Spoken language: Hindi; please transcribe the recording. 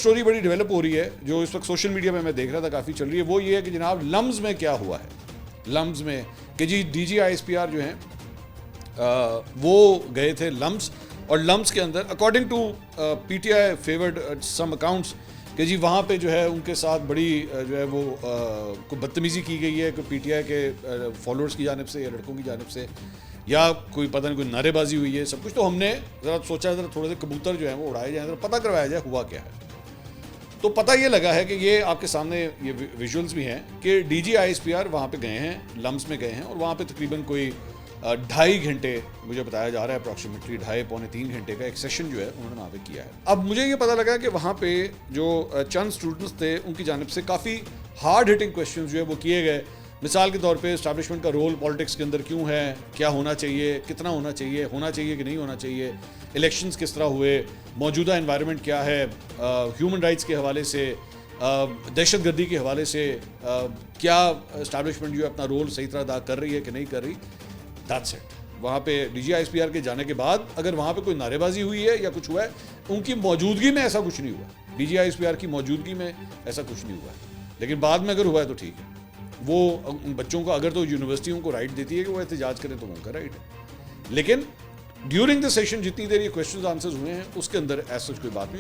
स्टोरी बड़ी डेवलप हो रही है जो इस वक्त सोशल मीडिया में मैं देख रहा था, काफ़ी चल रही है, वो ये है कि जनाब लम्स में क्या हुआ है। लम्स में कि जी DGISPR जो हैं वो गए थे लम्स, और लम्स के अंदर according to PTI favoured some accounts कि जी वहाँ पे जो है उनके साथ बड़ी जो है वो को बदतमीज़ी की गई है, कोई PTI के फॉलोअर्स की जानिब से या लड़कों की जानिब से, या कोई पता नहीं कोई नारेबाजी हुई है, सब कुछ। तो हमने ज़रा सोचा ज़रा थोड़े से कबूतर जो हैं वो उड़ाए जाएँ, ज़रा पता करवाया जाए हुआ क्या है। तो पता ये लगा है कि ये आपके सामने ये विजुअल्स भी हैं कि DGISPR वहाँ पे गए हैं, लम्स में गए हैं, और वहाँ पे तकरीबन कोई 2.5 घंटे मुझे बताया जा रहा है, अप्रॉक्सीमेटली 2.5-3 घंटे का एक सेशन जो है उन्होंने वहाँ पे किया है। अब मुझे ये पता लगा कि वहाँ पे जो चंद स्टूडेंट्स थे उनकी जानिब से काफ़ी हार्ड हिटिंग क्वेश्चन जो है वो किए गए। मिसाल के तौर पे एस्टैब्लिशमेंट का रोल पॉलिटिक्स के अंदर क्यों है, क्या होना चाहिए, कितना होना चाहिए कि नहीं होना चाहिए, इलेक्शंस किस तरह हुए, मौजूदा एनवायरनमेंट क्या है, ह्यूमन राइट्स के हवाले से, दहशतगर्दी के हवाले से क्या एस्टैब्लिशमेंट जो है अपना रोल सही तरह अदा कर रही है कि नहीं कर रही। That's it. वहाँ पे DGISPR के जाने के बाद अगर वहाँ पे कोई नारेबाजी हुई है या कुछ हुआ है, उनकी मौजूदगी में ऐसा कुछ नहीं हुआ, DGISPR की मौजूदगी में ऐसा कुछ नहीं हुआ है, लेकिन बाद में अगर हुआ है तो ठीक है। वो उन बच्चों को अगर तो यूनिवर्सिटी उनको राइट देती है कि वो एहतजाज करें तो उनका राइट है, लेकिन ड्यूरिंग द सेशन जितनी देर ये क्वेश्चन आंसर्स हुए हैं उसके अंदर ऐसा कोई बात नहीं।